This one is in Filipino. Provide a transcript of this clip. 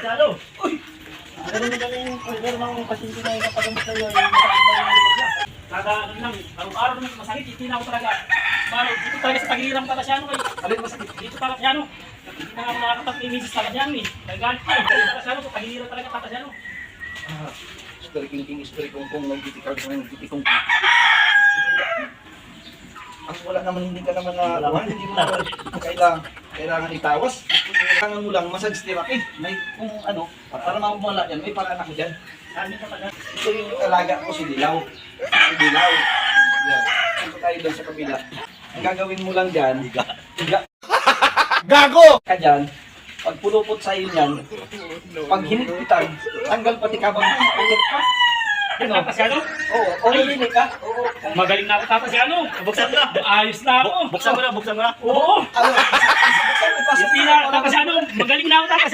Tapasado. Uy! Galing order ng pasyente na ipapagamot sa'yo. Yung masakit na yung lubog niya. Kada ano lang, araw-araw naman masakit. Hindi na ako talaga. Dito talaga sa tagiliran ng Tagasyano eh. Alin masakit? Dito Tagasyano. Hindi na ako nakakapag-imisis Tagasyano eh. Nagalit pa eh. Tagasyano to, tagiliran talaga Tagasyano. Story king, story kong nagtitikal ko ng nagtitikong. Ang wala naman, hindi ka naman na, hindi mo naman kailangan itawas. Kailangan mo lang massage therapy. May kung ano, para mawala yan, may paraan ako dyan. Ito yung alaga ko, si Dilaw. Si Dilaw. Yan. Punta tayo doon sa kabila. Ang gagawin mo lang dyan, Gago! Ka dyan, pag pulupot sa'yo yan, pag hinigpitan, tanggal pati kabang ulit ka. Ano? Tagasyano? Oo, hinig ka. Oo. Magaling na ako Tagasyano. Buksan mo na. Ayos na ako. Buksan mo na, buksan mo na. Oo. Ano? Hindi na Tagasyano. Magaling na ako Tagasyano.